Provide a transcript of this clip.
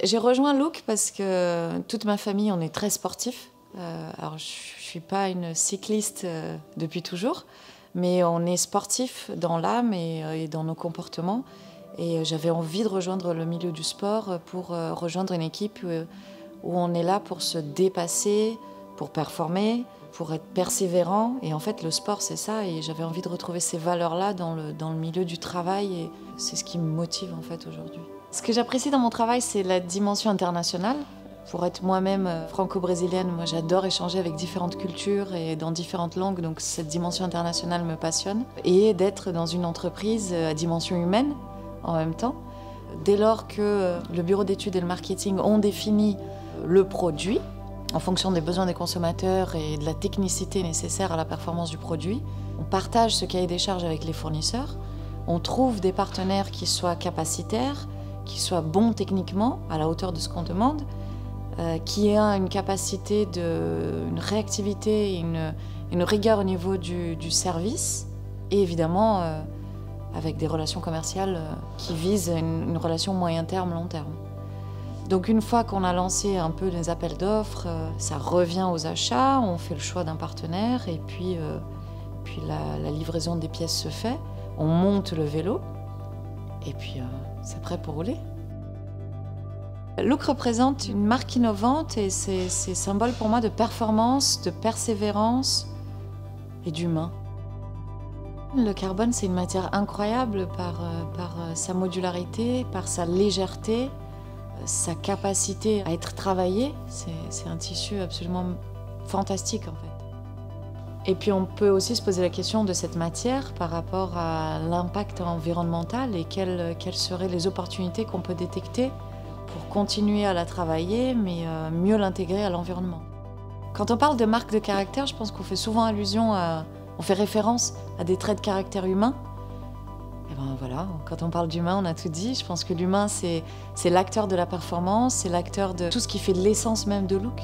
J'ai rejoint Look parce que toute ma famille, on est très sportifs. Alors, je ne suis pas une cycliste depuis toujours, mais on est sportif dans l'âme et dans nos comportements. Et j'avais envie de rejoindre le milieu du sport pour rejoindre une équipe où on est là pour se dépasser, pour performer, pour être persévérant. Et en fait, le sport, c'est ça. Et j'avais envie de retrouver ces valeurs-là dans le milieu du travail. Et c'est ce qui me motive en fait aujourd'hui. Ce que j'apprécie dans mon travail, c'est la dimension internationale. Pour être moi-même franco-brésilienne, moi j'adore échanger avec différentes cultures et dans différentes langues, donc cette dimension internationale me passionne. Et d'être dans une entreprise à dimension humaine en même temps. Dès lors que le bureau d'études et le marketing ont défini le produit, en fonction des besoins des consommateurs et de la technicité nécessaire à la performance du produit, on partage ce cahier des charges avec les fournisseurs, on trouve des partenaires qui soient capacitaires, qui soient bons techniquement, à la hauteur de ce qu'on demande, qui ait une capacité, une réactivité, une rigueur au niveau du service, et évidemment avec des relations commerciales qui visent une relation moyen terme, long terme. Donc une fois qu'on a lancé un peu les appels d'offres, ça revient aux achats, on fait le choix d'un partenaire, et puis la livraison des pièces se fait, on monte le vélo, et puis c'est prêt pour rouler. Look représente une marque innovante et c'est symbole pour moi de performance, de persévérance et d'humain. Le carbone, c'est une matière incroyable par sa modularité, par sa légèreté, sa capacité à être travaillé. C'est un tissu absolument fantastique en fait. Et puis on peut aussi se poser la question de cette matière par rapport à l'impact environnemental et quelles seraient les opportunités qu'on peut détecter pour continuer à la travailler, mais mieux l'intégrer à l'environnement. Quand on parle de marque de caractère, je pense qu'on fait souvent allusion on fait référence à des traits de caractère humains. Et ben voilà, quand on parle d'humain, on a tout dit. Je pense que l'humain, c'est l'acteur de la performance, c'est l'acteur de tout ce qui fait l'essence même de Look.